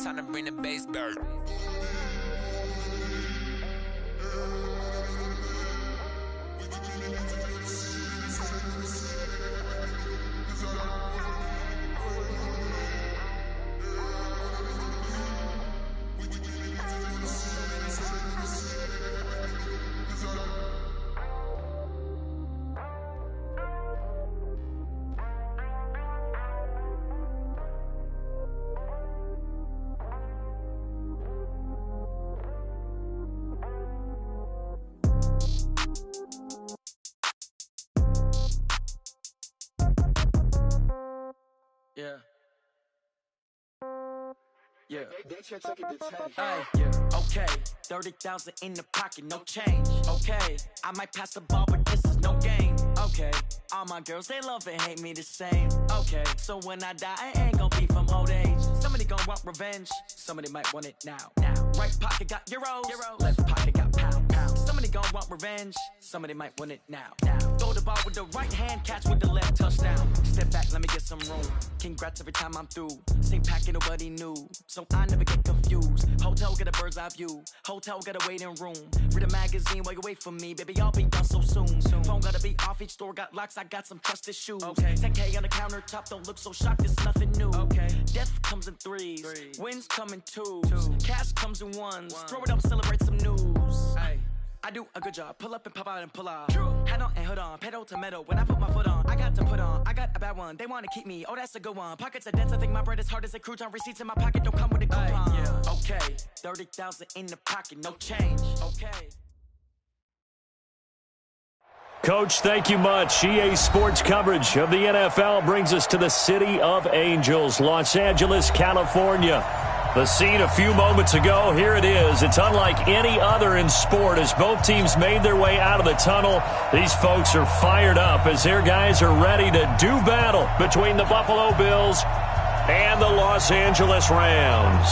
time to bring the bass back. Yeah. Yeah. Hey, yeah. Okay. 30,000 in the pocket, no change. Okay. I might pass the ball, but this is no game. Okay. All my girls, they love and hate me the same. Okay. So when I die, I ain't gonna be from old age. Somebody gonna want revenge. Somebody might want it now. Right pocket got euros. Left pocket got pound. Somebody gonna want revenge. Somebody might want it now. Throw the ball with the right hand, catch with the left, touchdown. Step back, let me get some room. Congrats every time I'm through. Same packet, nobody knew. So I never get confused. Hotel got a bird's eye view. Hotel got a waiting room. Read a magazine while you wait for me. Baby, I'll be done so soon. Phone gotta be off, each store got locks. I got some trusted shoes. 10K on the countertop, don't look so shocked, it's nothing new. Death comes in threes. Wins come in twos. Cash comes in ones. Throw it up, celebrate some news. I do a good job. Pull up and pop out and pull out. Head on and hood on. Pedal to metal. When I put my foot on, I got to put on. I got a bad one. They want to keep me. Oh, that's a good one. Pockets are dense. I think my bread is hard as a crouton. Receipts in my pocket don't come with a coupon. Yeah. Okay. 30,000 in the pocket. No change. Okay. Coach, thank you much. EA Sports coverage of the NFL brings us to the City of Angels, Los Angeles, California. The scene a few moments ago, here it is. It's unlike any other in sport as both teams made their way out of the tunnel. These folks are fired up as their guys are ready to do battle between the Buffalo Bills and the Los Angeles Rams.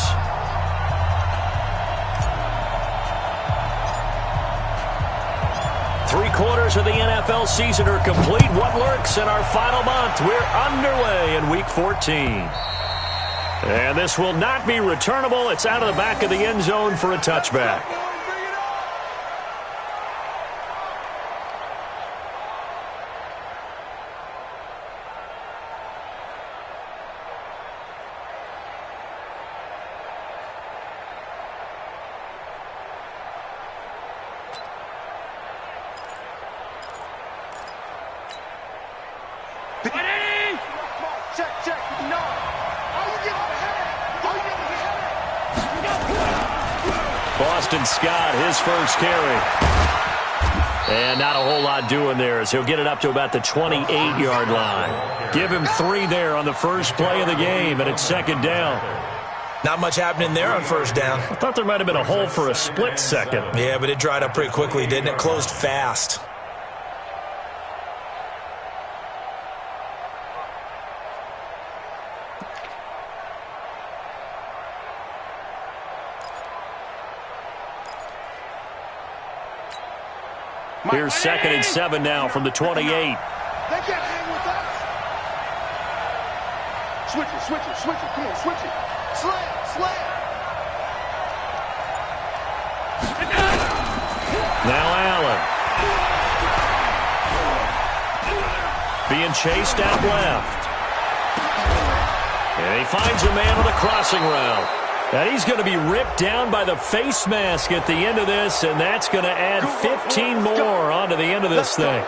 Three-quarters of the NFL season are complete. What lurks in our final month? We're underway in Week 14. And this will not be returnable. It's out of the back of the end zone for a touchback. Boston Scott, his first carry. And not a whole lot doing there as he'll get it up to about the 28-yard line. Give him 3 there on the first play of the game, and it's second down. Not much happening there on first down. I thought there might have been a hole for a split second. Yeah, but it dried up pretty quickly, didn't it? Closed fast. Here's 2nd and 7 now from the 28. They can't hang with us. Switch it. Come on, switch it. Slam. Now Allen. Being chased out left. And he finds a man on the crossing route. And he's going to be ripped down by the face mask at the end of this, and that's going to add 15 more onto the end of this thing.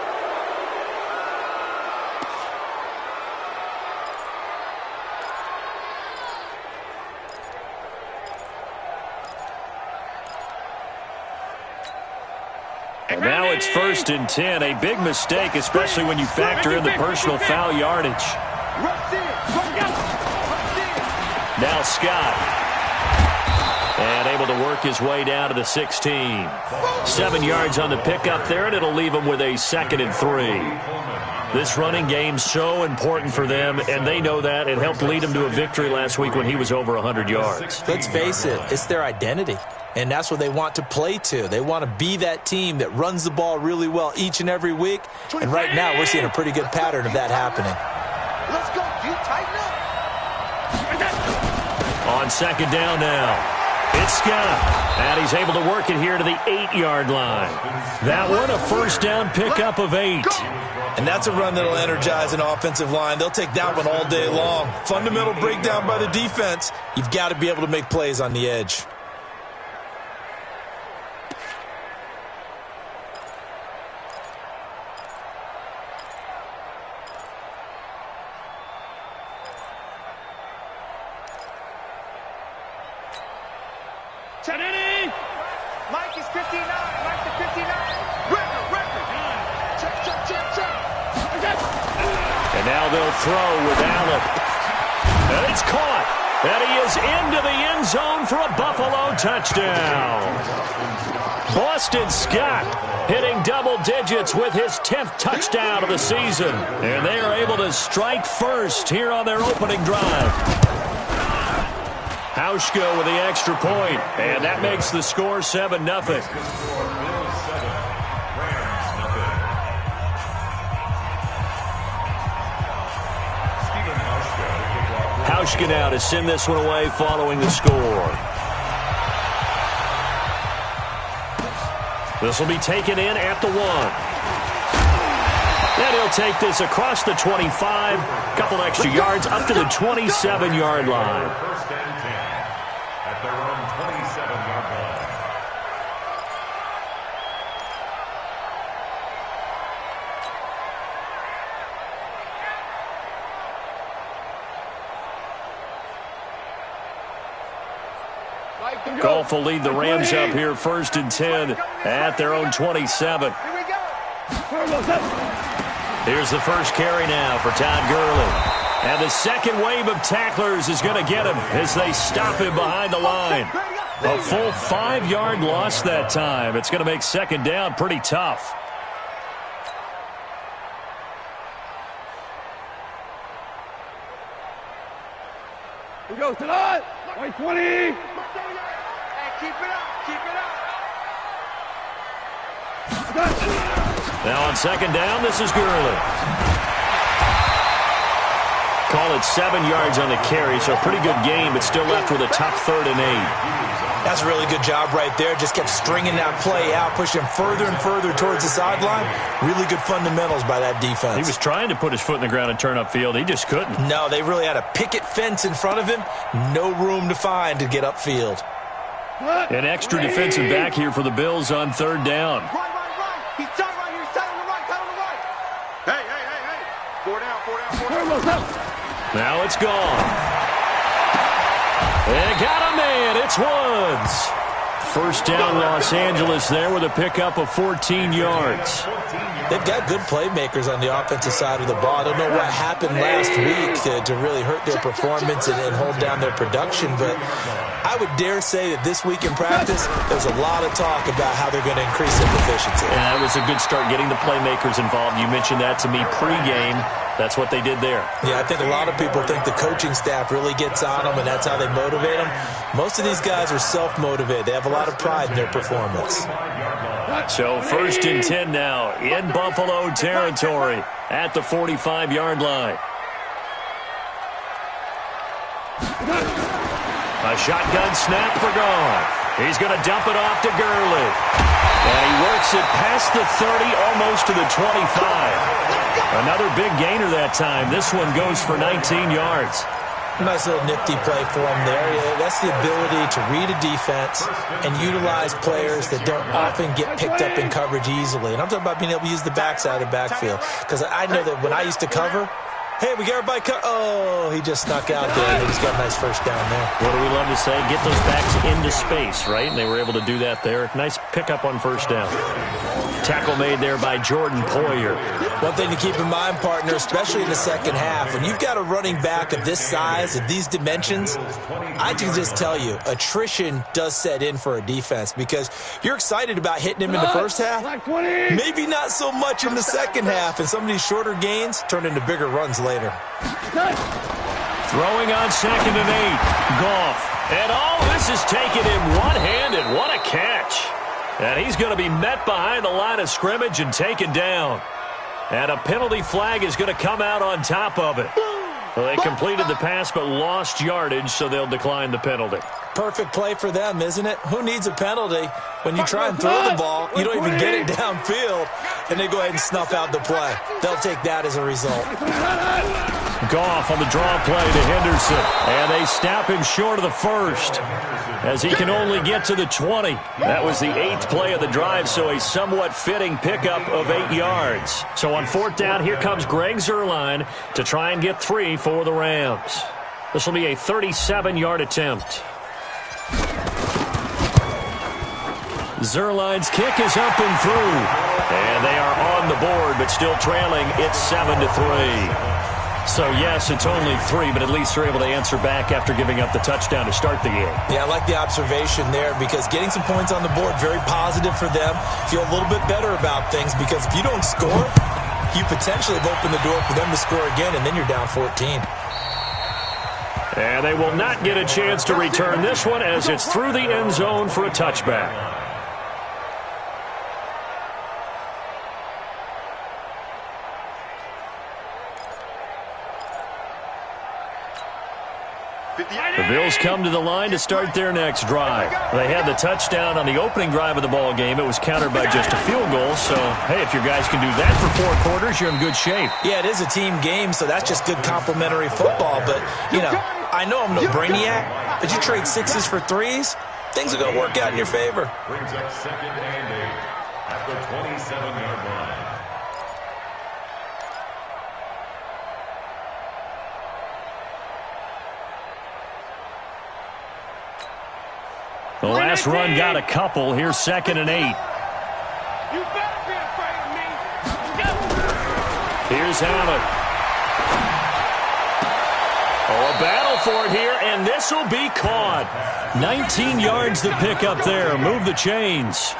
And now it's 1st and 10, a big mistake, especially when you factor in the personal foul yardage. Now Scott. And able to work his way down to the 16. 7 yards on the pickup there, and it'll leave him with a 2nd and 3. This running game's so important for them, and they know that. It helped lead them to a victory last week when he was over 100 yards. Let's face it, it's their identity, and that's what they want to play to. They want to be that team that runs the ball really well each and every week, and right now we're seeing a pretty good pattern of that happening. Let's go, dude. Tighten up. On on second down now. It's Scott, and he's able to work it here to the 8-yard line. That one, a first down pickup of 8. And that's a run that'll energize an offensive line. They'll take that one all day long. Fundamental breakdown by the defense. You've got to be able to make plays on the edge. Mike is 59. Mike is 59. Record. Check. And now they'll throw with Allen. And it's caught. And he is into the end zone for a Buffalo touchdown. Boston Scott hitting double digits with his 10th touchdown of the season. And they are able to strike first here on their opening drive. Hauschka with the extra point, and that makes the score 7-0. Hauschka now to send this one away following the score. This will be taken in at the 1. And he'll take this across the 25, couple extra yards up to the 27-yard line. At their own 27-yard line. Goff will lead the Rams up here 1st and 10 at their own 27. Here we go. Here's the first carry now for Todd Gurley. And the second wave of tacklers is going to get him as they stop him behind the line. A full 5-yard loss that time. It's going to make second down pretty tough. Here we go, tonight. 20. Hey, keep it up. Now on second down, this is Gurley. Call it 7 yards on the carry, so a pretty good game, but still left with a tough 3rd and 8. That's a really good job right there. Just kept stringing that play out, pushing further and further towards the sideline. Really good fundamentals by that defense. He was trying to put his foot in the ground and turn upfield. He just couldn't. No, they really had a picket fence in front of him. No room to find to get upfield. An extra defensive back here for the Bills on 3rd down. Right. He's tight right here. He's tight on the right. Hey. 4 down. Now it's gone. And got a man. It's Woods. First down Los Angeles there with a pickup of 14 yards. They've got good playmakers on the offensive side of the ball. I don't know what happened last week to really hurt their performance and hold down their production, but I would dare say that this week in practice, there's a lot of talk about how they're going to increase their proficiency. Yeah, that was a good start getting the playmakers involved. You mentioned that to me pregame. That's what they did there. Yeah, I think a lot of people think the coaching staff really gets on them, and that's how they motivate them. Most of these guys are self-motivated. They have a lot of pride in their performance. So 1st and 10 now in Buffalo territory at the 45-yard line. A shotgun snap for Goff. He's going to dump it off to Gurley. And he works it past the 30, almost to the 25. Another big gainer that time. This one goes for 19 yards. Nice little nifty play for him there. That's the ability to read a defense and utilize players that don't often get picked up in coverage easily. And I'm talking about being able to use the backside of the backfield. Because I know that when I used to cover, hey, we got everybody oh, he just snuck out there, and they just got a nice first down there. What do we love to say? Get those backs into space, right? And they were able to do that there. Nice pickup on first down. Tackle made there by Jordan Poyer. One thing to keep in mind, partner, especially in the second half, when you've got a running back of this size, of these dimensions, I can just tell you, attrition does set in for a defense because you're excited about hitting him in the first half. Maybe not so much in the second half, and some of these shorter gains turn into bigger runs later. Throwing on 2nd and 8. Goff. And all this is taken in one-handed. What a catch. And he's going to be met behind the line of scrimmage and taken down. And a penalty flag is going to come out on top of it. Well, they completed the pass but lost yardage, so they'll decline the penalty. Perfect play for them, isn't it? Who needs a penalty when you try and throw the ball, you don't even get it downfield, and they go ahead and snuff out the play. They'll take that as a result. Goff on the draw play to Henderson, and they snap him short of the first as he can only get to the 20. That was the 8th play of the drive, so a somewhat fitting pickup of 8 yards. So on 4th down, here comes Greg Zuerlein to try and get 3 for the Rams. This will be a 37-yard attempt. Zuerlein's kick is up and through, and they are on the board, but still trailing. It's 7-3. So, yes, it's only 3, but at least they're able to answer back after giving up the touchdown to start the game. Yeah, I like the observation there because getting some points on the board, very positive for them. Feel a little bit better about things because if you don't score, you potentially have opened the door for them to score again, and then you're down 14. And they will not get a chance to return this one as it's through the end zone for a touchback. The Bills come to the line to start their next drive. They had the touchdown on the opening drive of the ball game. It was countered by just a field goal. So, hey, if your guys can do that for 4 quarters, you're in good shape. Yeah, it is a team game, so that's just good complimentary football. But, you know, I know I'm no brainiac, but you trade 6s for 3s, things are going to work out in your favor. Brings up 2nd and 8 at the 27-yard line. The last run got a couple. Here's 2nd and 8. You better be afraid of me. Here's Allen. Oh, a battle for it here, and this will be caught. 19 yards to pick up there. Move the chains.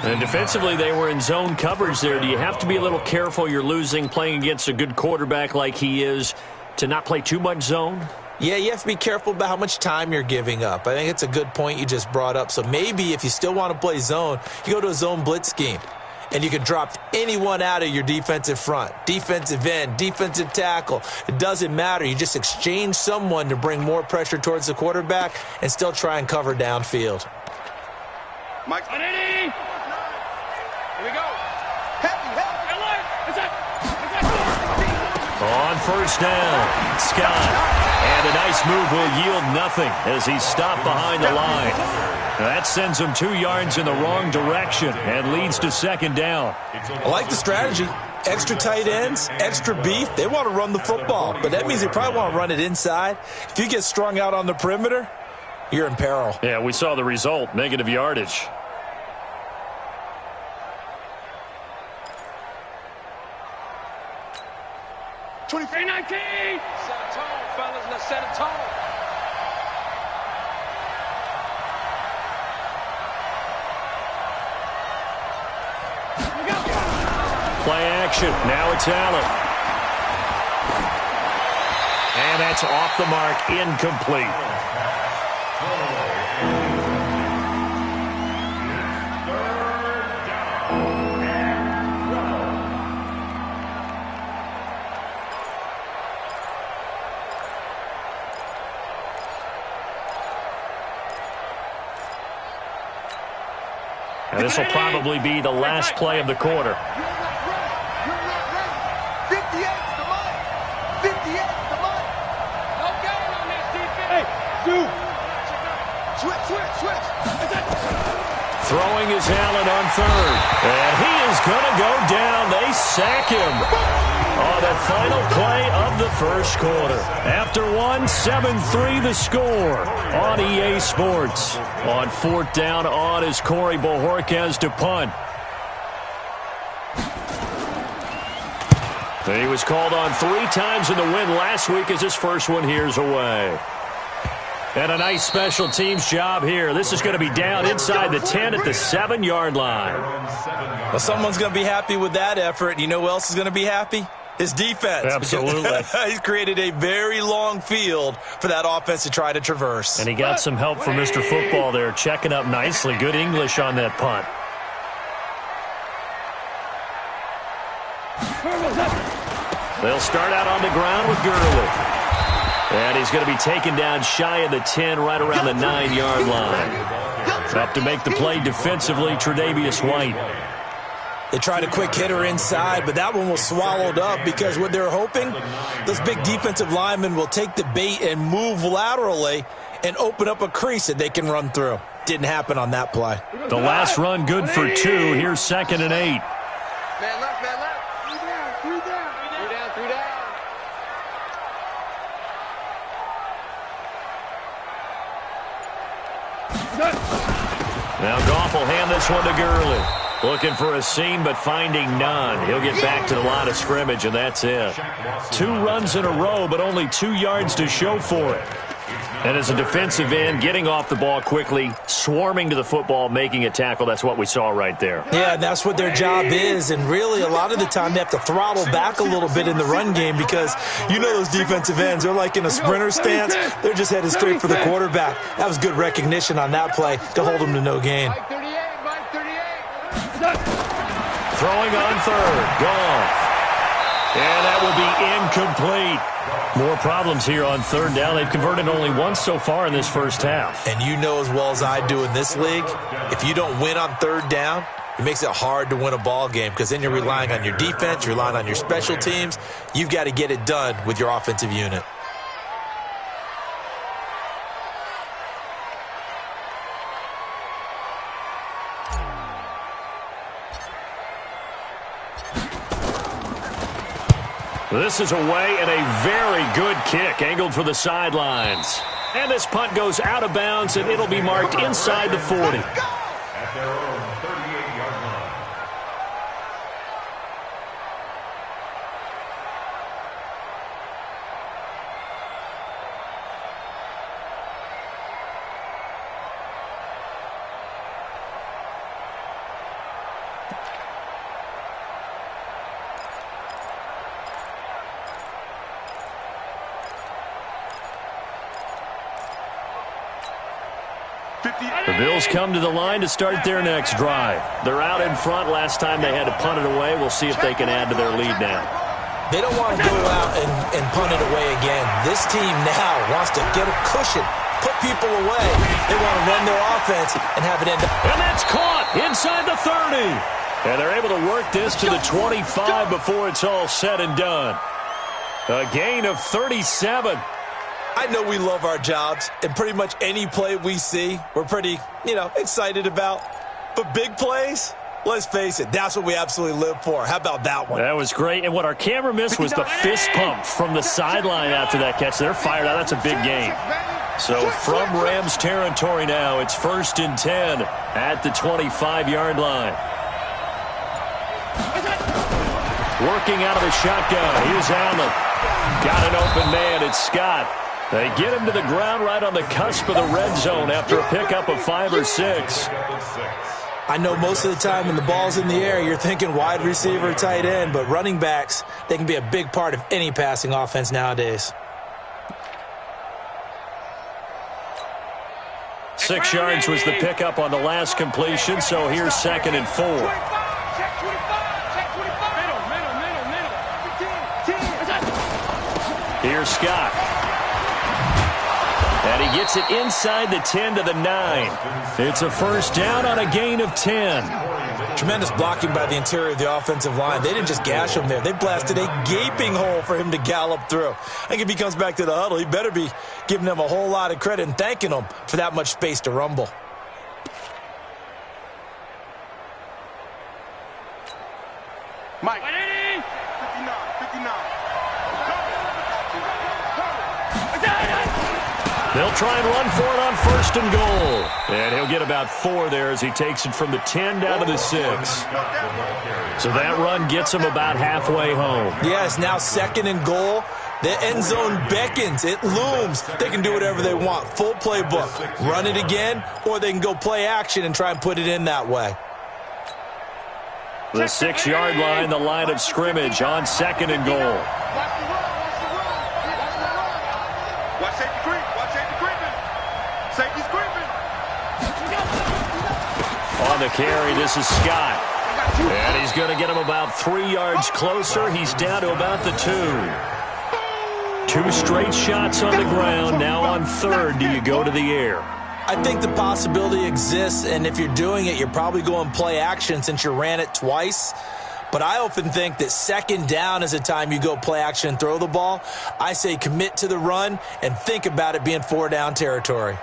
And defensively, they were in zone coverage there. Do you have to be a little careful? You're losing, playing against a good quarterback like he is, to not play too much zone? Yeah, you have to be careful about how much time you're giving up. I think it's a good point you just brought up. So maybe if you still want to play zone, you go to a zone blitz scheme. And you can drop anyone out of your defensive front. Defensive end, defensive tackle. It doesn't matter. You just exchange someone to bring more pressure towards the quarterback and still try and cover downfield. Mike. Here we go. On 1st down, Scott. And a nice move will yield nothing as he's stopped behind the line. That sends him 2 yards in the wrong direction and leads to 2nd down. I like the strategy. Extra tight ends, extra beef. They want to run the football, but that means they probably want to run it inside. If you get strung out on the perimeter, you're in peril. Yeah, we saw the result, negative yardage. Set a tone, fellas. Let's set a tone. Play action. Now it's Allen. And that's off the mark. Incomplete. And this will probably be the last play of the quarter. Throwing is Allen on 3rd. And he is going to go down. They sack him on the final play of the 1st quarter. After 7-3 the score on EA Sports. On 4th down, on is Corey Bojorquez to punt. He was called on 3 times in the win last week as his first one here's away. And a nice special teams job here. This is going to be down inside the 10 at the 7-yard line. Well, someone's going to be happy with that effort. You know who else is going to be happy? His defense. Absolutely. He's created a very long field for that offense to try to traverse. And he got some help from Mr. Football there, checking up nicely. Good English on that punt. They'll start out on the ground with Gurley. And he's going to be taken down shy of the 10, right around the 9-yard line. Up to make the play defensively, Tre'Davious White. They tried a quick hitter inside, but that one was swallowed up because what they're hoping, those big defensive linemen will take the bait and move laterally and open up a crease that they can run through. Didn't happen on that play. The last run good for 2. Here's 2nd and 8. Man left, man left. Three down. Now Goff will hand this one to Gurley. Looking for a seam, but finding none. He'll get back to the line of scrimmage, and that's it. 2 runs in a row, but only 2 yards to show for it. And as a defensive end, getting off the ball quickly, swarming to the football, making a tackle, that's what we saw right there. Yeah, and that's what their job is. And really, a lot of the time, they have to throttle back a little bit in the run game because you know those defensive ends, they're like in a sprinter stance. They're just headed straight for the quarterback. That was good recognition on that play to hold them to no gain. Throwing on 3rd. Goff. And that will be incomplete. More problems here on 3rd down. They've converted only once so far in this first half. And you know as well as I do in this league, if you don't win on 3rd down, it makes it hard to win a ball game because then you're relying on your defense, you're relying on your special teams. You've got to get it done with your offensive unit. This is away and a very good kick angled for the sidelines. And this punt goes out of bounds, and it'll be marked inside the 40. At their own 38-yard line. The Bills come to the line to start their next drive. They're out in front. Last time they had to punt it away. We'll see if they can add to their lead now. They don't want to go out and punt it away again. This team now wants to get a cushion, put people away. They want to run their offense and have it end up. And that's caught inside the 30. And they're able to work this to the 25 before it's all said and done. A gain of 37. I know we love our jobs, and pretty much any play we see, we're pretty, excited about. But big plays, let's face it, that's what we absolutely live for. How about that one? That was great. And what our camera missed was the fist pump from the sideline after that catch. They're fired out. That's a big game. So from Rams territory now, it's 1st and 10 at the 25-yard line. Working out of the shotgun. Here's Allen. Got an open man. It's Scott. They get him to the ground right on the cusp of the red zone after a pickup of 5 or 6. I know most of the time when the ball's in the air, you're thinking wide receiver, tight end, but running backs, they can be a big part of any passing offense nowadays. 6 yards was the pickup on the last completion, so here's 2nd and 4. Here's Scott. And he gets it inside the 10 to the 9. It's a 1st down on a gain of 10. Tremendous blocking by the interior of the offensive line. They didn't just gash him there. They blasted a gaping hole for him to gallop through. I think if he comes back to the huddle, he better be giving them a whole lot of credit and thanking them for that much space to rumble. Mike. 59. They'll try and run for it on 1st and goal. And he'll get about 4 there as he takes it from the 10 down to the 6. So that run gets him about halfway home. Yes, now 2nd and goal. The end zone beckons. It looms. They can do whatever they want. Full playbook. Run it again, or they can go play action and try and put it in that way. The 6-yard line, the line of scrimmage on 2nd and goal. Watch safety creep. Watch safety creeping. Safety's creeping. On the carry, this is Scott. And he's going to get him about 3 yards closer. He's down to about the 2. 2 straight shots on the ground. Now on third, do you go to the air? I think the possibility exists, and if you're doing it, you're probably going play action since you ran it twice. But I often think that second down is a time you go play action and throw the ball. I say commit to the run and think about it being 4 down territory.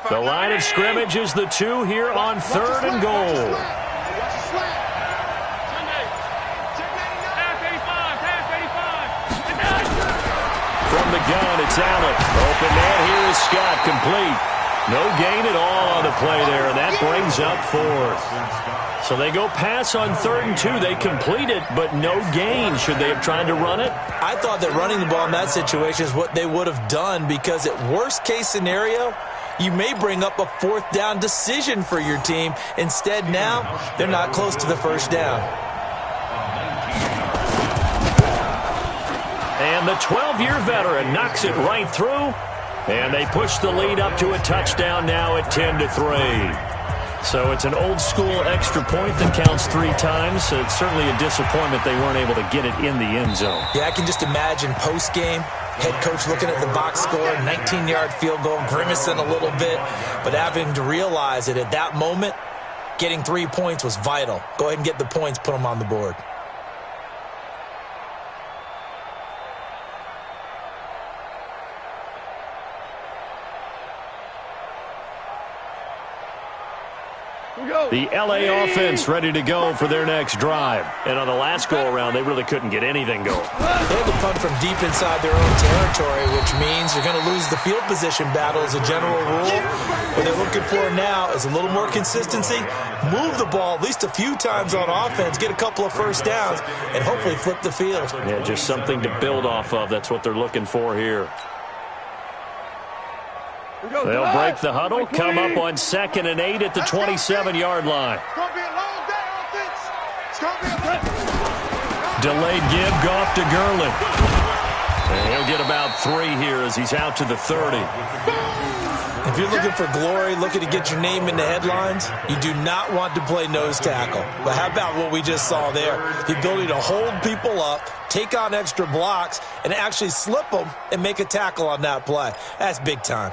The line of scrimmage is the 2 here on third and goal. From the gun, it's Allen. Open man here is Scott, complete. No gain at all on the play there, and that brings up 4th. So they go pass on 3rd and 2. They complete it, but no gain. Should they have tried to run it? I thought that running the ball in that situation is what they would have done, because at worst case scenario, you may bring up a 4th down decision for your team. Instead, now, they're not close to the 1st down. And the 12-year veteran knocks it right through. And they push the lead up to a touchdown now at 10-3. So it's an old-school extra point that counts 3 times. So it's certainly a disappointment they weren't able to get it in the end zone. Yeah, I can just imagine post-game, head coach looking at the box score, 19-yard field goal, grimacing a little bit, but having to realize that at that moment, getting 3 points was vital. Go ahead and get the points, put them on the board. The L.A. offense ready to go for their next drive. And on the last go-around, they really couldn't get anything going. They had to punt from deep inside their own territory, which means you're going to lose the field position battle as a general rule. What they're looking for now is a little more consistency, move the ball at least a few times on offense, get a couple of 1st downs, and hopefully flip the field. Yeah, just something to build off of. That's what they're looking for here. They'll break the huddle, come up on 2nd and 8 at the 27-yard line. Delayed give, Goff to Gurley. And he'll get about 3 here as he's out to the 30. If you're looking for glory, looking to get your name in the headlines, you do not want to play nose tackle. But how about what we just saw there? The ability to hold people up, take on extra blocks, and actually slip them and make a tackle on that play. That's big time.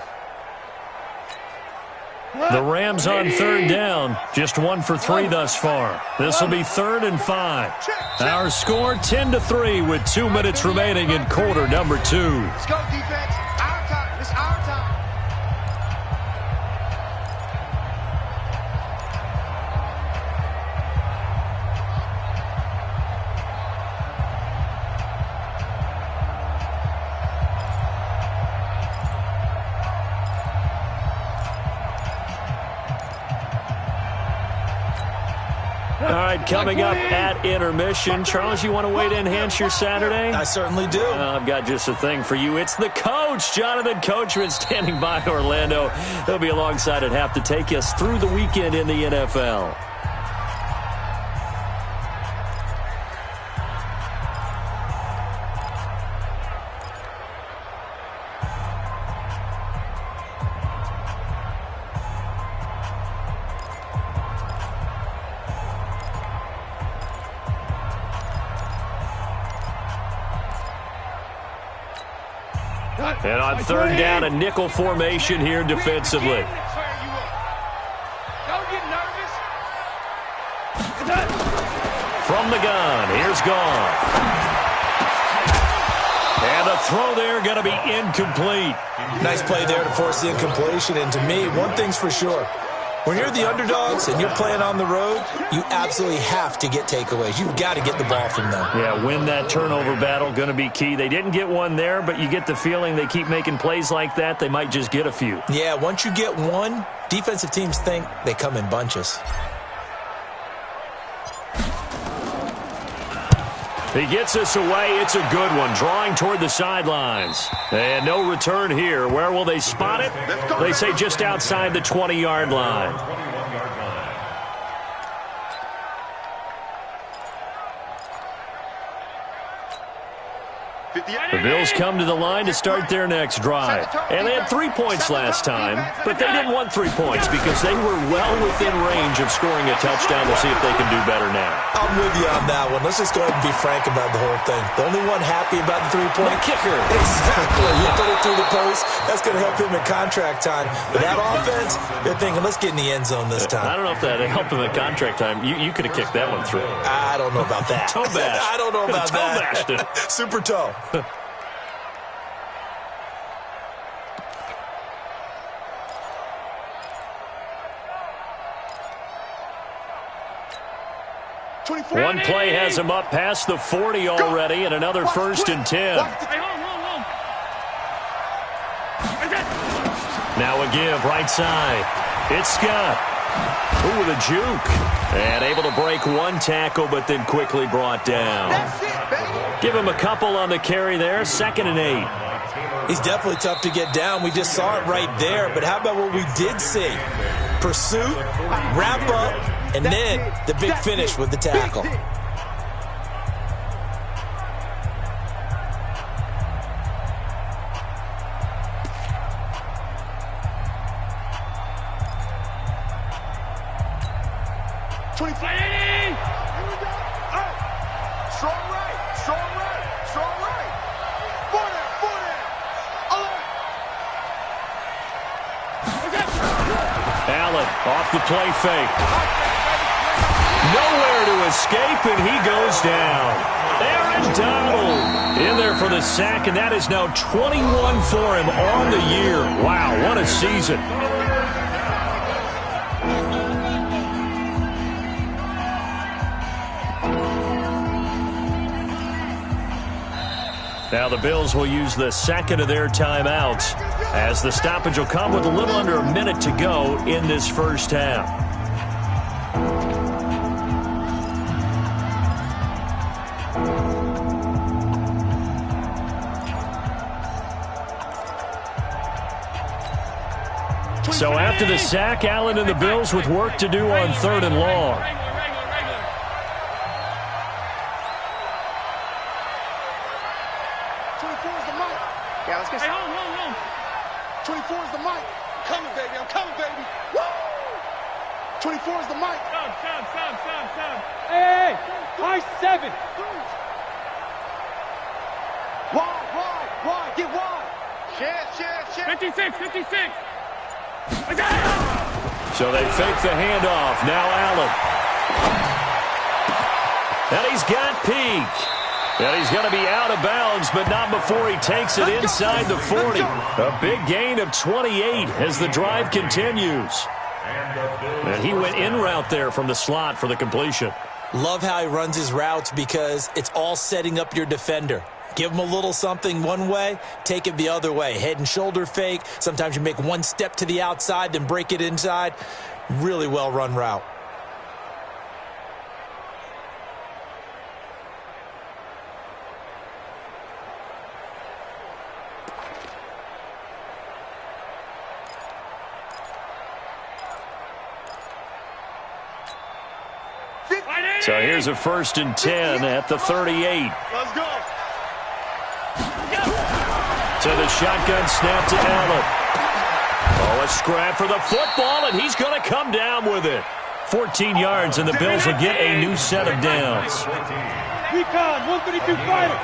The Rams on 3rd down, just 1 for 3 thus far. This will be 3rd and 5. Our score 10-3 with 2 minutes remaining in quarter number 2. Let's go, defense. Our time. It's our time. All right, coming up at intermission. Charles, you want to wait to enhance your Saturday? I certainly do. I've got just a thing for you. It's the coach, Jonathan Coachman, standing by Orlando. He'll be alongside at half to take us through the weekend in the NFL. And on 3rd down, a nickel formation here defensively. From the gun, here's Goff. And the throw there going to be incomplete. Nice play there to force the incompletion. And to me, one thing's for sure. When you're the underdogs and you're playing on the road, you absolutely have to get takeaways. You've got to get the ball from them. Yeah, win that turnover battle, going to be key. They didn't get one there, but you get the feeling they keep making plays like that, they might just get a few. Yeah, once you get one, defensive teams think they come in bunches. He gets us away. It's a good one. Drawing toward the sidelines. And no return here. Where will they spot it? They say just outside the 20-yard line. The Bills come to the line to start their next drive. And they had 3 points last time, but they didn't want 3 points because they were well within range of scoring a touchdown. We'll see if they can do better now. I'm with you on that one. Let's just go ahead and be frank about the whole thing. The only one happy about the 3-point kicker. Exactly. He put it through the post. That's going to help him in contract time. But that offense, they're thinking, let's get in the end zone this time. I don't know if that helped him in contract time. You could have kicked that one through. I don't know about that. Toe bash. I don't know about toe that. Bashed it. Super toe. One play has him up past the 40 already, and another 1st and 10. Now a give, right side. It's Scott. Ooh, with a juke. And able to break one tackle, but then quickly brought down. Give him a couple on the carry there, 2nd and 8. He's definitely tough to get down. We just saw it right there. But how about what we did see? Pursuit, wrap up, and then the big finish with the tackle. Off the play fake. Nowhere to escape, and he goes down. Aaron Donald in there for the sack, and that is now 21 for him on the year. Wow, what a season. Now the Bills will use the 2nd of their timeouts as the stoppage will come with a little under a minute to go in this first half. So after the sack, Allen and the Bills with work to do on 3rd and long. Hey, high 7. Wide, get wide. Share. 56. So they fake the handoff. Now Allen. And he's got Peak. And he's going to be out of bounds, but not before he takes it inside the 40. A big gain of 28 as the drive continues. And he went in route there from the slot for the completion. Love how he runs his routes because it's all setting up your defender. Give him a little something one way, take it the other way. Head and shoulder fake. Sometimes you make one step to the outside, then break it inside. Really well run route. So here's a 1st and 10 at the 38. Let's go. To the shotgun snap to Allen. Oh, a scrap for the football, and he's going to come down with it. 14 yards, and the Bills will get a new set of downs. Recon, 132 fighter.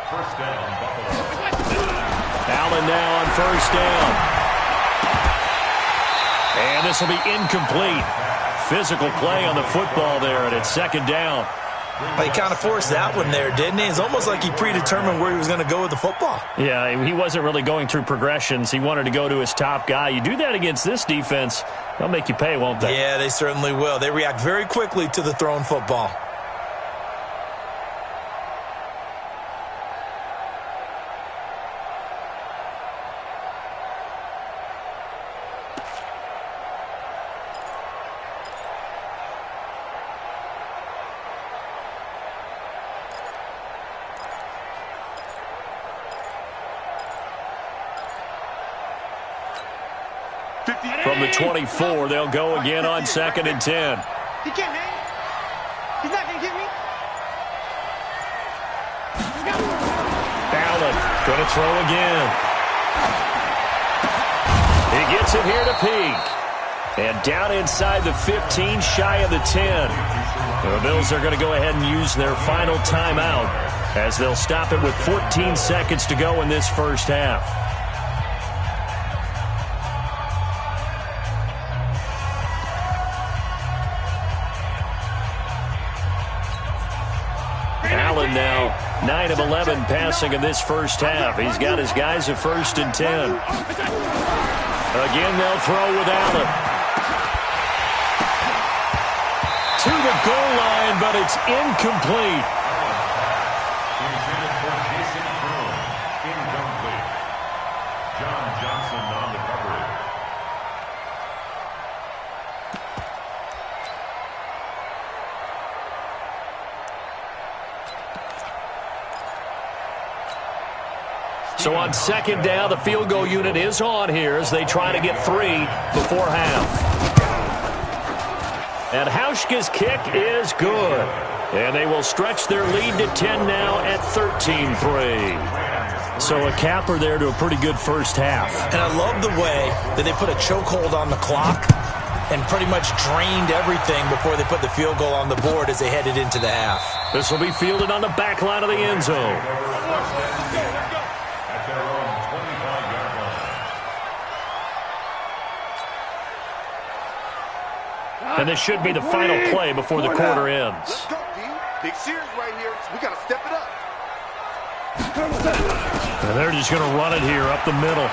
First down, Buffalo. Allen now on 1st down. And this will be incomplete. Physical play on the football there, and it's 2nd down. Well, he kind of forced that one there, didn't he? It's almost like he predetermined where he was going to go with the football. Yeah, he wasn't really going through progressions. He wanted to go to his top guy. You do that against this defense, they'll make you pay, won't they? Yeah, they certainly will. They react very quickly to the thrown football. From the 24, they'll go again on 2nd and 10. He can't hang. He's not going to get me. Going to throw again. He gets it here to Peak. And down inside the 15, shy of the 10. The Bills are going to go ahead and use their final timeout as they'll stop it with 14 seconds to go in this first half. Allen now 9 of 11 passing in this first half. He's got his guys at 1st and 10. Again, they'll throw with Allen. To the goal line, but it's incomplete. Intended for Jason Kroon. Incomplete. John Johnson on the coverage. So on 2nd down, the field goal unit is on here as they try to get 3 before half. And Hauschka's kick is good. And they will stretch their lead to 10 now at 13-3. So a capper there to a pretty good first half. And I love the way that they put a chokehold on the clock and pretty much drained everything before they put the field goal on the board as they headed into the half. This will be fielded on the back line of the end zone. At their own 25-yard line. And this should be the final play before the quarter ends. Let's go, D. Big series right here. We got to step it up. And they're just going to run it here up the middle.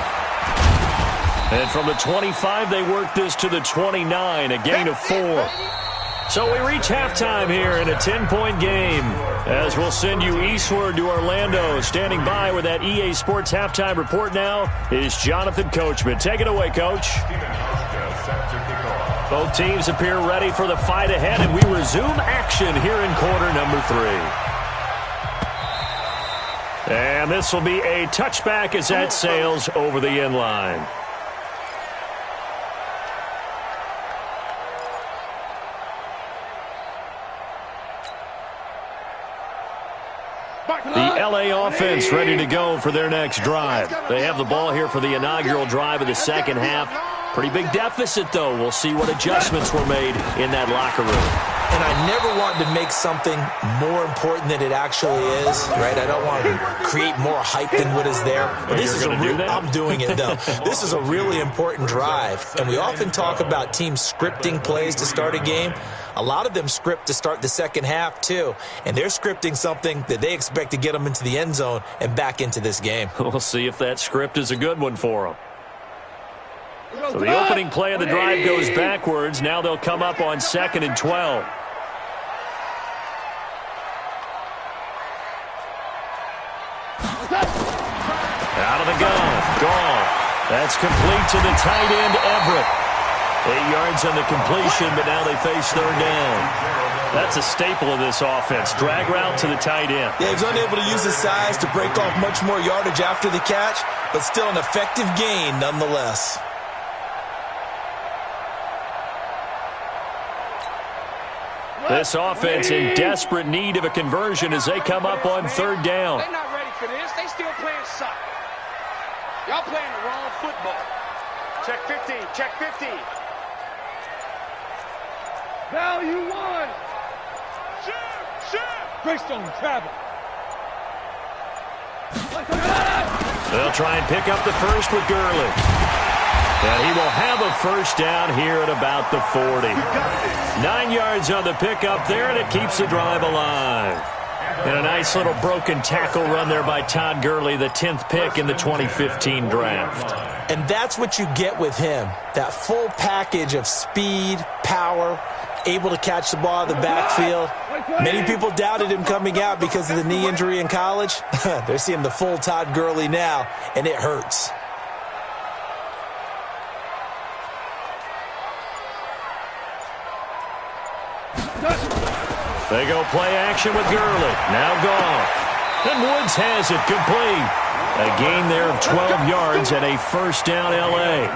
And from the 25, they work this to the 29, a gain of 4. So we reach halftime here in a 10-point game as we'll send you eastward to Orlando. Standing by with that EA Sports halftime report now is Jonathan Coachman. Take it away, Coach. Both teams appear ready for the fight ahead, and we resume action here in quarter number 3. And this will be a touchback as that sails over the end line. The LA offense ready to go for their next drive. They have the ball here for the inaugural drive of the second half. Pretty big deficit, though. We'll see what adjustments were made in that locker room. And I never want to make something more important than it actually is, right? I don't want to create more hype than what is there. But this is I'm doing it, though. This is a really important drive. And we often talk about teams scripting plays to start a game. A lot of them script to start the second half, too. And they're scripting something that they expect to get them into the end zone and back into this game. We'll see if that script is a good one for them. So the opening play of the drive goes backwards. Now they'll come up on 2nd and 12. Out of the gun. Goff. That's complete to the tight end, Everett. 8 yards on the completion, but now they face 3rd down. That's a staple of this offense. Drag route to the tight end. Yeah, he's unable to use his size to break off much more yardage after the catch, but still an effective gain nonetheless. This offense in desperate need of a conversion as they come up on 3rd down. They're not ready for this. They still playing soccer. Y'all playing the wrong football. Check 15. Check 15. Value 1. Greystone travel. They'll try and pick up the first with Gurley. And he will have a first down here at about the 40. 9 yards on the pickup there, and it keeps the drive alive. And a nice little broken tackle run there by Todd Gurley, the 10th pick in the 2015 draft. And that's what you get with him, that full package of speed, power, able to catch the ball in the backfield. Many people doubted him coming out because of the knee injury in college. They're seeing the full Todd Gurley now, and it hurts. They go play action with Gurley. Now Goff. And Woods has it complete. A gain there of 12 yards and a first down L.A.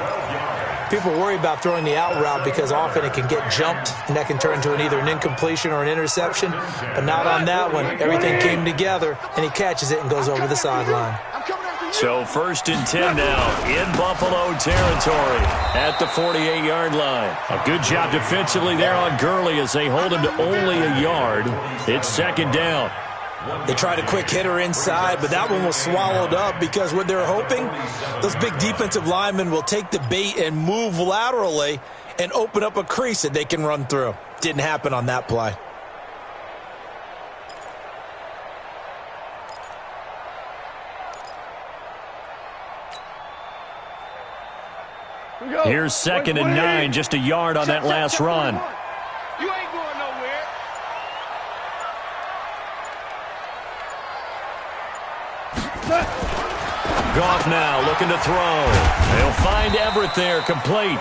People worry about throwing the out route because often it can get jumped, and that can turn into either an incompletion or an interception. But not on that one. Everything came together, and he catches it and goes over the sideline. I'm coming So 1st and 10 now in Buffalo territory at the 48-yard line. A good job defensively there on Gurley as they hold him to only a yard. It's 2nd down. They tried a quick hitter inside, but that one was swallowed up because what they're hoping, those big defensive linemen will take the bait and move laterally and open up a crease that they can run through. Didn't happen on that play. Here's 2nd and 9, just a yard on that last run. You ain't going nowhere. Goff now looking to throw. They'll find Everett there, complete.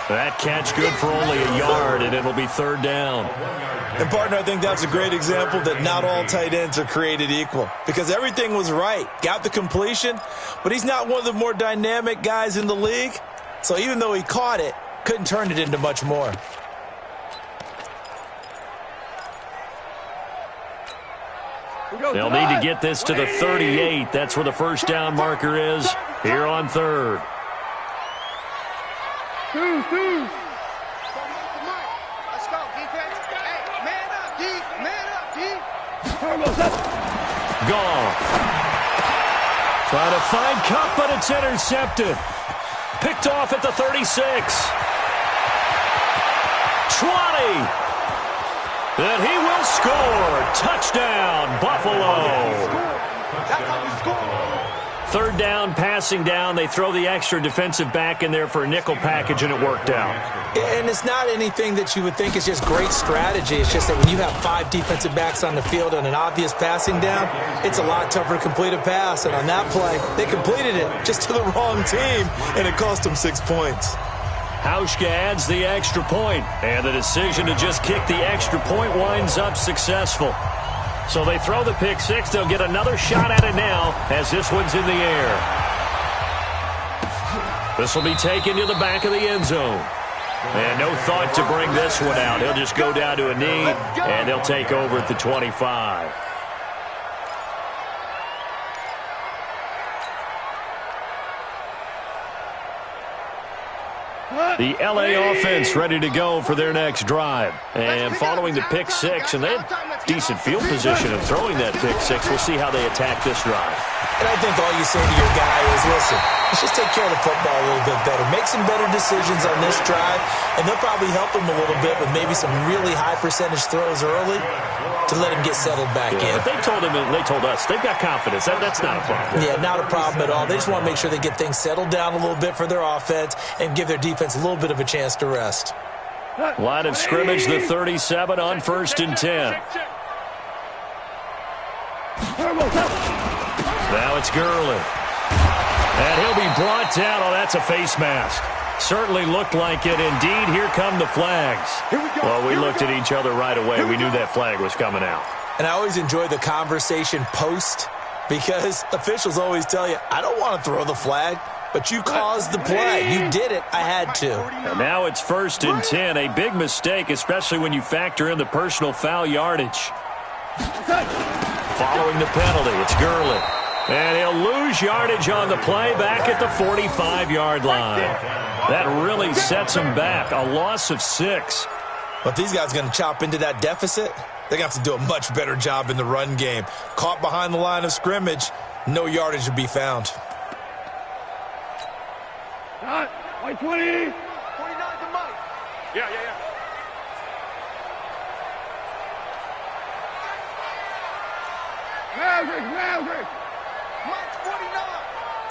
That catch good for only a yard, and it'll be 3rd down. And, partner, I think that's a great example that not all tight ends are created equal because everything was right. Got the completion, but he's not one of the more dynamic guys in the league. So even though he caught it, couldn't turn it into much more. They'll need to get this to the 38. That's where the 1st down marker is here on 3rd. Let's go, defense. Hey, man up, D. Man up, D. Goff. Trying to find Cup, but it's intercepted. Picked off at the 36. 20. And he will score. Touchdown, Buffalo. That's how we score. 3rd down, passing down. They throw the extra defensive back in there for a nickel package, and it worked out. And it's not anything that you would think is just great strategy. It's just that when you have 5 defensive backs on the field on an obvious passing down, it's a lot tougher to complete a pass. And on that play, they completed it just to the wrong team, and it cost them 6 points. Hauschka adds the extra point, and the decision to just kick the extra point winds up successful. So they throw the pick 6. They'll get another shot at it now as this one's in the air. This will be taken to the back of the end zone. And no thought to bring this one out. He'll just go down to a knee, and they'll take over at the 25. The LA offense ready to go for their next drive. And following the pick 6, and they had decent field position of throwing that pick 6. We'll see how they attack this drive. And I think all you say to your guy is, listen, let's just take care of the football a little bit better. Make some better decisions on this drive, and they'll probably help him a little bit with maybe some really high percentage throws early to let him get settled back in. But they told him, and they told us, they've got confidence. That's not a problem. Yeah, not a problem at all. They just want to make sure they get things settled down a little bit for their offense and give their defense a little bit of a chance to rest. Line of scrimmage, the 37 on 1st and 10. Now it's Gurley. And he'll be brought down. Oh, that's a face mask. Certainly looked like it. Indeed, here come the flags. Well, we looked at each other right away. We knew that flag was coming out. And I always enjoy the conversation post because officials always tell you, I don't want to throw the flag, but you caused the play. You did it. I had to. And now it's 1st and 10. A big mistake, especially when you factor in the personal foul yardage. Following the penalty, it's Gurley. And he'll lose yardage on the play back at the 45-yard line. That really sets him back. A loss of 6. But these guys are going to chop into that deficit. They're going to have to do a much better job in the run game. Caught behind the line of scrimmage, no yardage to be found. White 20. 29's the Mike. Yeah. Maverick. Mike's 49.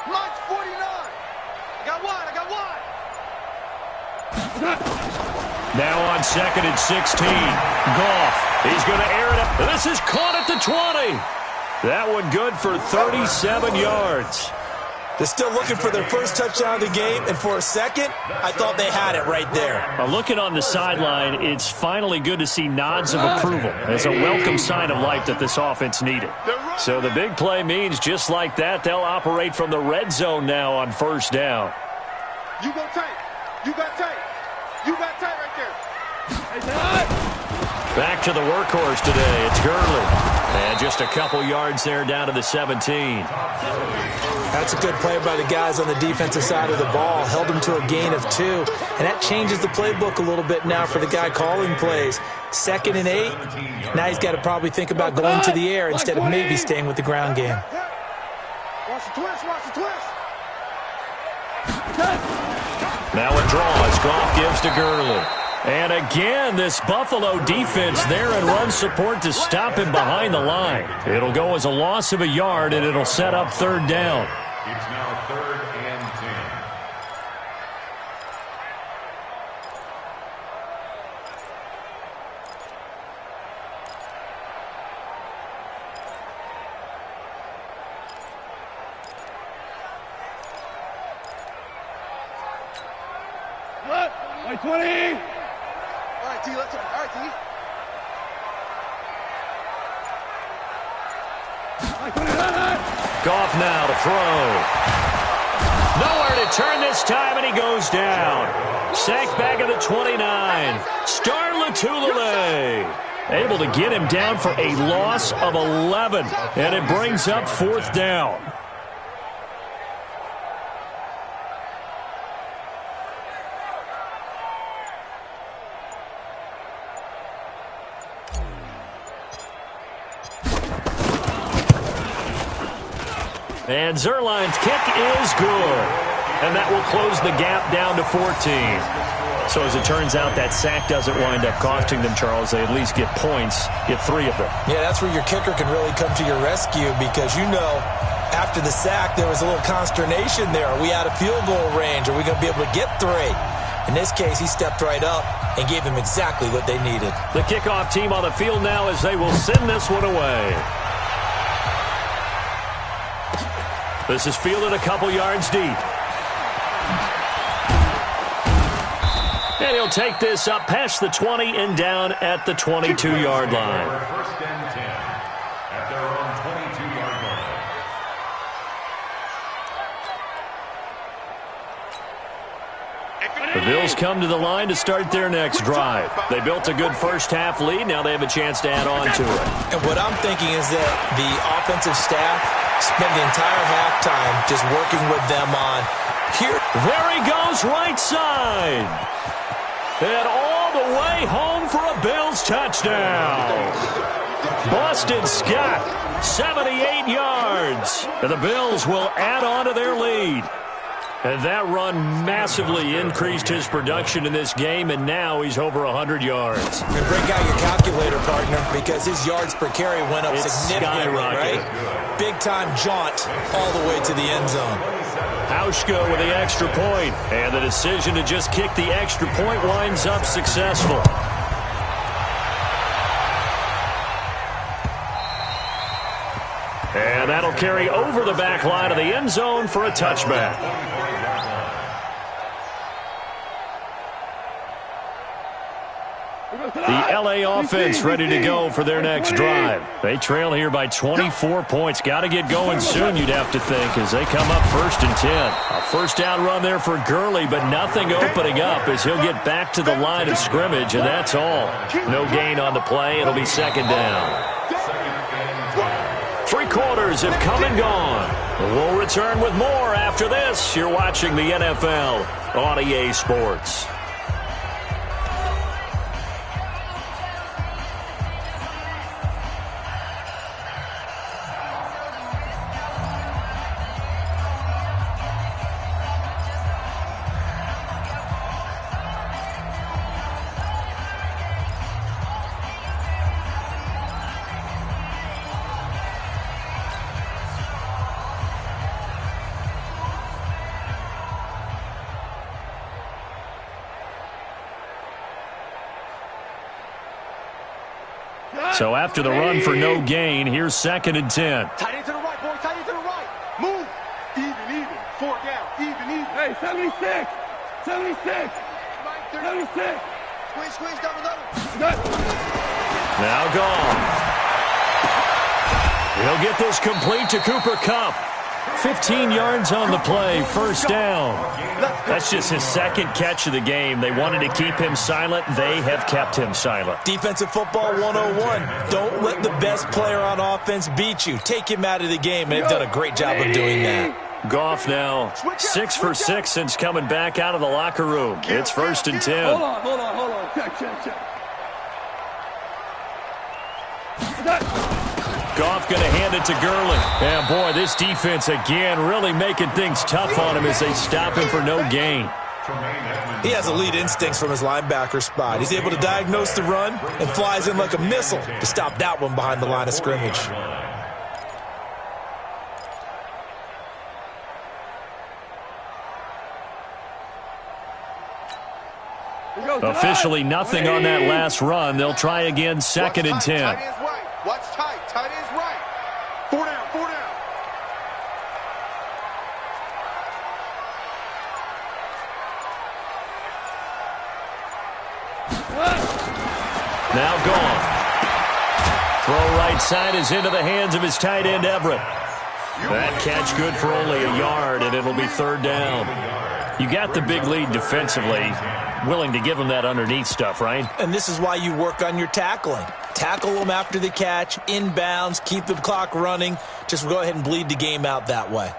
Mike's 49. I got one. Now on 2nd and 16. Goff. He's going to air it up. This is caught at the 20. That one good for 37 yards. They're still looking for their first touchdown of the game, and for a second, I thought they had it right there. Looking on the sideline, it's finally good to see nods of approval as a welcome sign of life that this offense needed. So the big play means just like that, they'll operate from the red zone now on 1st down. You go tight. You got tight. You got tight right there. Back to the workhorse today. It's Gurley. And just a couple yards there down to the 17. That's a good play by the guys on the defensive side of the ball. Held them to a gain of 2. And that changes the playbook a little bit now for the guy calling plays. 2nd and 8. Now he's got to probably think about going to the air instead of maybe staying with the ground game. Watch the twist, watch the twist. Now a draw as Goff gives to Gurley. And again, this Buffalo defense there in run support to stop him behind the line. It'll go as a loss of a yard, and it'll set up 3rd down. It's now 3rd and 10. What? 20. All right, D, let's go. All right, D. Goff now to throw. Nowhere to turn this time, and he goes down. Sacked back at the 29. Star Latulippe able to get him down for a loss of 11. And it brings up 4th down. And Zerline's kick is good. And that will close the gap down to 14. So as it turns out, that sack doesn't wind up costing them, Charles. They at least get points, get 3 of them. Yeah, that's where your kicker can really come to your rescue because, you know, after the sack, there was a little consternation there. Are we out of field goal range? Are we going to be able to get 3? In this case, he stepped right up and gave them exactly what they needed. The kickoff team on the field now as they will send this one away. This is fielded a couple yards deep. And he'll take this up past the 20 and down at the 22-yard line. 1st and 10 at their own 22-yard line. The Bills come to the line to start their next drive. They built a good first-half lead. Now they have a chance to add on to it. And what I'm thinking is that the offensive staff spent the entire halftime just working with them on here. There he goes right side. And all the way home for a Bills touchdown. Boston Scott, 78 yards. And the Bills will add on to their lead. And that run massively increased his production in this game, and now he's over 100 yards. And break out your calculator, partner, because his yards per carry went up significantly, right? Big-time jaunt all the way to the end zone. Hauschka with the extra point, and the decision to just kick the extra point winds up successful. And that'll carry over the back line of the end zone for a touchback. The LA offense ready to go for their next drive. They trail here by 24 points. Got to get going soon, you'd have to think, as they come up 1st and 10. A first down run there for Gurley, but nothing opening up as he'll get back to the line of scrimmage, and that's all. No gain on the play. It'll be 2nd down. 3 quarters have come and gone. We'll return with more after this. You're watching the NFL on EA Sports. So after the run for no gain, here's 2nd and 10. Tight end to the right, boy. Tight end to the right. Move. Even. 4 down. Even. Hey, 76. 76. 76. Squeeze down the middle. Now gone. He'll get this complete to Cooper Kupp. 15 yards on the play, first down. That's just his second catch of the game. They wanted to keep him silent. They have kept him silent. Defensive football 101. Don't let the best player on offense beat you. Take him out of the game, and they've done a great job of doing that. Goff now 6 for 6 since coming back out of the locker room. It's first and 10. Hold on. Check. Goff going to hand it to Gurley. And, boy, this defense again really making things tough on him as they stop him for no gain. He has elite instincts from his linebacker spot. He's able to diagnose the run and flies in like a missile to stop that one behind the line of scrimmage. Officially nothing on that last run. They'll try again, second and 10. Tight end's right. Watch tight. Tight end's right. 4 down. Now gone. Throw right side is into the hands of his tight end, Everett. That catch good for only a yard, and it'll be third down. You got the big lead defensively. Willing to give him that underneath stuff, right? And this is why you work on your tackling. Tackle them after the catch, inbounds, keep the clock running. Just go ahead and bleed the game out that way.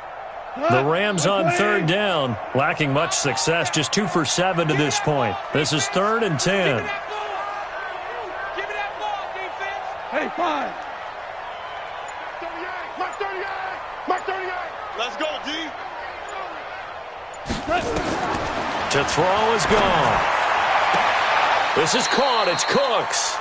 The Rams on third down, lacking much success, just 2 for 7 to this point. This is third and 10. Give me that ball, defense. Hey, 5. Mark 38. Let's go, D. To throw is gone. This is caught. It's Cooks.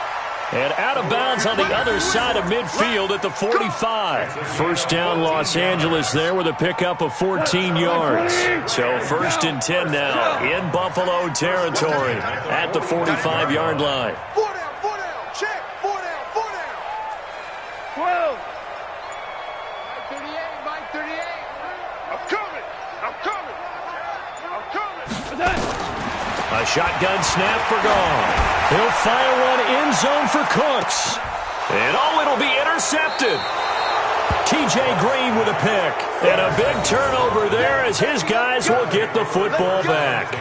And out of bounds on the other side of midfield at the 45. First down, Los Angeles there with a pickup of 14 yards. So first and 10 now in Buffalo territory at the 45-yard line. 4 down. Check. 4 down. 12. Mike 38. I'm coming. A shotgun snap for Goff. He'll fire one end zone for Cooks. And it'll be intercepted. T.J. Green with a pick. And a big turnover there as his guys will get the football back.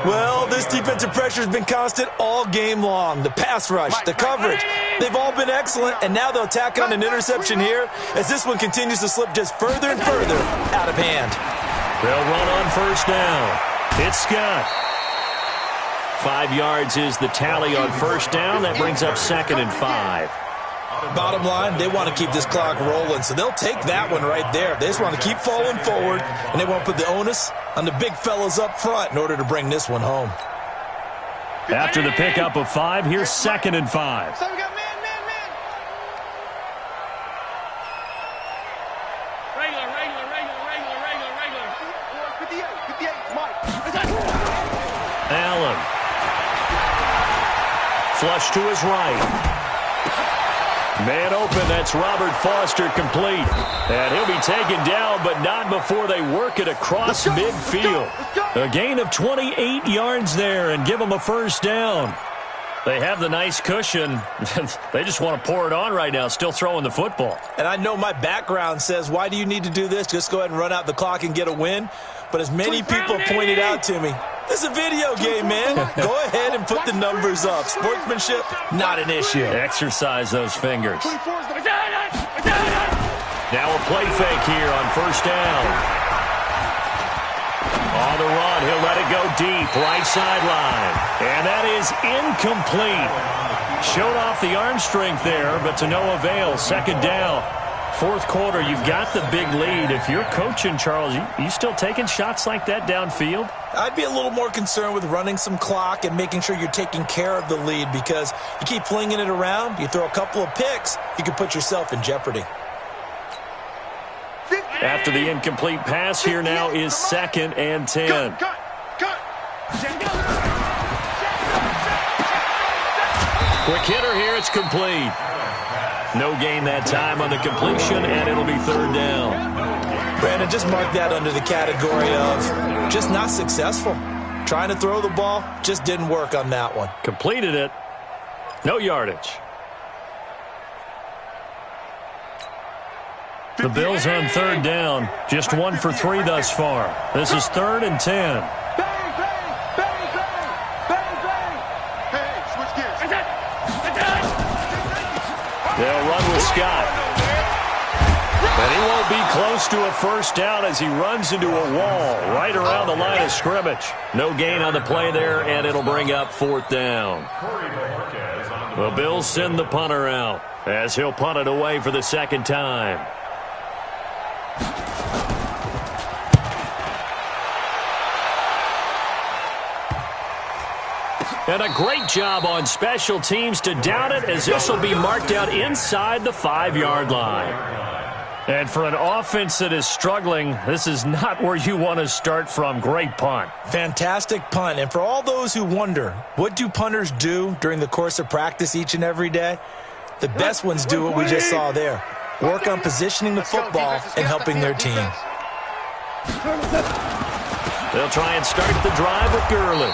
Well, this defensive pressure has been constant all game long. The pass rush, the coverage, they've all been excellent, and now they'll tack on an interception here as this one continues to slip just further and further out of hand. They'll run on first down. It's Scott. 5 yards is the tally on first down. That brings up second and 5. Bottom line, they want to keep this clock rolling, so they'll take that one right there. They just want to keep falling forward, and they want to put the onus on the big fellas up front in order to bring this one home. After the pickup of 5, here's second and 5. So we got man. Regular. 58, Mike. Allen. Flush to his right. Man open, that's Robert Foster complete. And he'll be taken down, but not before they work it across midfield. A gain of 28 yards there and give them a first down. They have the nice cushion. They just want to pour it on right now, still throwing the football. And I know my background says, why do you need to do this? Just go ahead and run out the clock and get a win. But as many people pointed out to me, this is a video game, man. Go ahead and put the numbers up. Sportsmanship, not an issue. Exercise those fingers. Now a play fake here on first down. On the run, he'll let it go deep, right sideline. And that is incomplete. Showed off the arm strength there, but to no avail. Second down. Fourth quarter, you've got the big lead. If you're coaching, Charles, you still taking shots like that downfield? I'd be a little more concerned with running some clock and making sure you're taking care of the lead, because you keep flinging it around, you throw a couple of picks, you can put yourself in jeopardy. After the incomplete pass, here now is second and 10. Quick hitter here, it's complete. No gain that time on the completion, and it'll be third down. Brandon, just mark that under the category of just not successful. Trying to throw the ball, just didn't work on that one. Completed it. No yardage. The Bills on third down, just 1 for 3 thus far. This is 3rd and 10. Bang, bang, bang, bang, bang, bang. Hey, switch gears. They'll run with Scott. And he won't be close to a first down as he runs into a wall right around the line of scrimmage. No gain on the play there, and it'll bring up 4th down. The Bills send the punter out as he'll punt it away for the 2nd time. And a great job on special teams to down it, as this will be marked out inside the 5-yard line. And for an offense that is struggling, this is not where you want to start from. Great punt. Fantastic punt. And for all those who wonder, what do punters do during the course of practice each and every day? The best ones do what we just saw there. Work on positioning the football and helping their team. They'll try and start the drive with Gurley.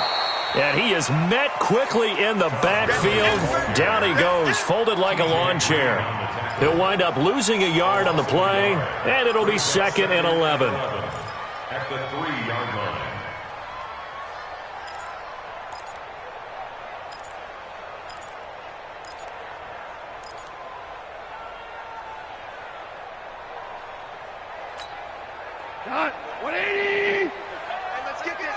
And he is met quickly in the backfield. Down he goes, folded like a lawn chair. He'll wind up losing a yard on the play, and it'll be 2nd and 11. At the 3-yard line. Done. 180. Hey, let's get this,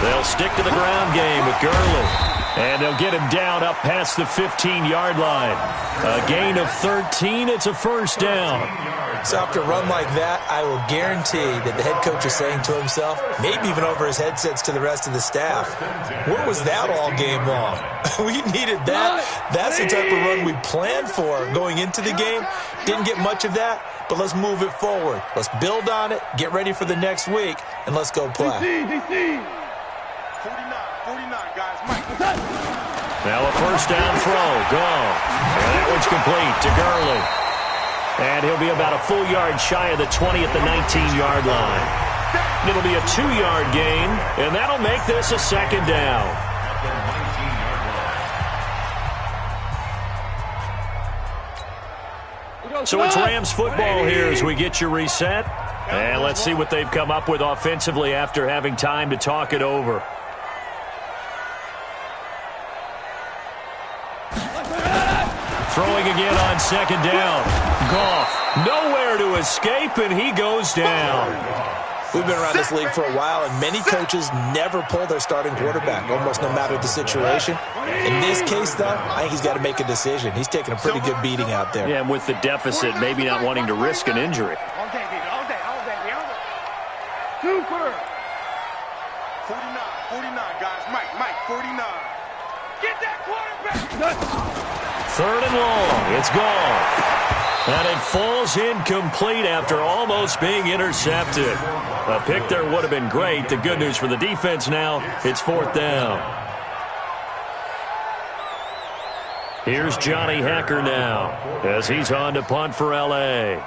They'll stick to the ground game with Gurley. And they'll get him down up past the 15-yard line. A gain of 13. It's a first down. So after a run like that, I will guarantee that the head coach is saying to himself, maybe even over his headsets to the rest of the staff, where was that all game long? We needed that. That's the type of run we planned for going into the game. Didn't get much of that, but let's move it forward. Let's build on it, get ready for the next week, and let's go play. 49, guys. Mike. Now a first down throw. Gone. And that one's complete to Gurley. And he'll be about a full yard shy of the 20 at the 19-yard line. It'll be a 2-yard gain, and that'll make this a 2nd down. So it's Rams football here as we get you reset. And let's see what they've come up with offensively after having time to talk it over. Throwing again on 2nd down. Goff, nowhere to escape, and he goes down. We've been around this league for a while, and many coaches never pull their starting quarterback, almost no matter the situation. In this case, though, I think he's got to make a decision. He's taking a pretty good beating out there. Yeah, and with the deficit, maybe not wanting to risk an injury. All day, baby. All day. Super. 49, guys. Mike, 49. Get that quarterback. 3rd and long. It's gone. And it falls incomplete after almost being intercepted. A pick there would have been great. The good news for the defense now, it's 4th down. Here's Johnny Hekker now as he's on to punt for L.A.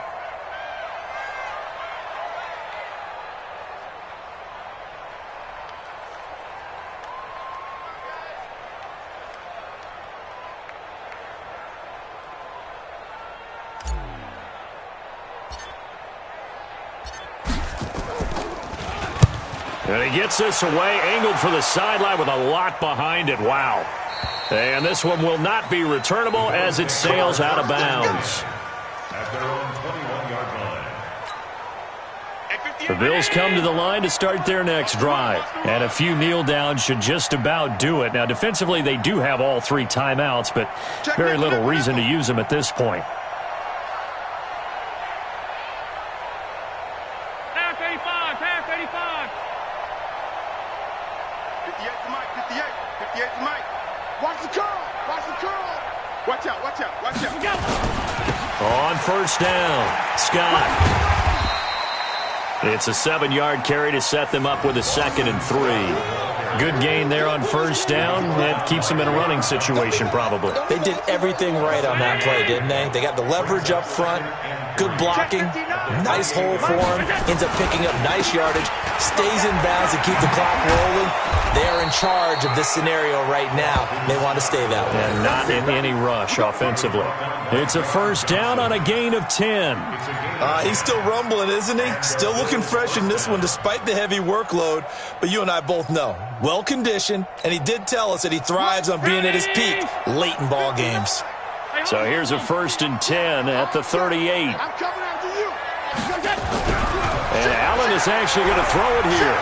And he gets this away, angled for the sideline with a lot behind it. Wow. And this one will not be returnable as it sails out of bounds. At their own 21-yard line. The Bills come to the line to start their next drive. And a few kneel downs should just about do it. Now, defensively, they do have all 3 timeouts, but very little reason to use them at this point. Pass 85. 58 to Mike. 58 to Mike. Watch the curl. Watch out. On first down, Scott. It's a 7-yard carry to set them up with a 2nd and 3. Good gain there on first down. That keeps them in a running situation probably. They did everything right on that play, didn't they? They got the leverage up front, good blocking, Nice hole for him. Ends up picking up nice yardage. Stays in bounds to keep the clock rolling. They are in charge of this scenario right now. They want to stay that way. And not in any rush offensively. It's a first down on a gain of 10. He's still rumbling, isn't he? Still looking fresh in this one despite the heavy workload. But you and I both know, well-conditioned, and he did tell us that he thrives on being at his peak late in ball games. So here's a 1st and 10 at the 38. I'm coming after you. And Allen is actually going to throw it here.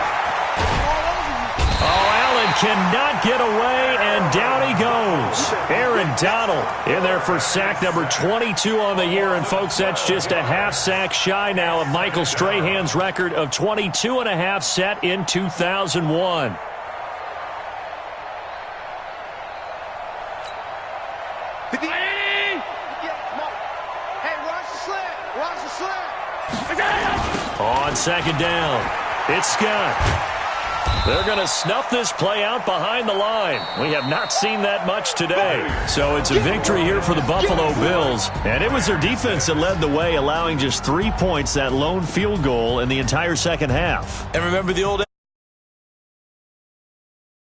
Oh, Allen cannot get away, and down he goes. Aaron Donald in there for sack number 22 on the year. And, folks, that's just a half sack shy now of Michael Strahan's record of 22.5 set in 2001. On 2nd down, it's Scott. They're going to snuff this play out behind the line. We have not seen that much today. So it's a victory here for the Buffalo Bills. And it was their defense that led the way, allowing just 3 points, that lone field goal in the entire second half. And remember the old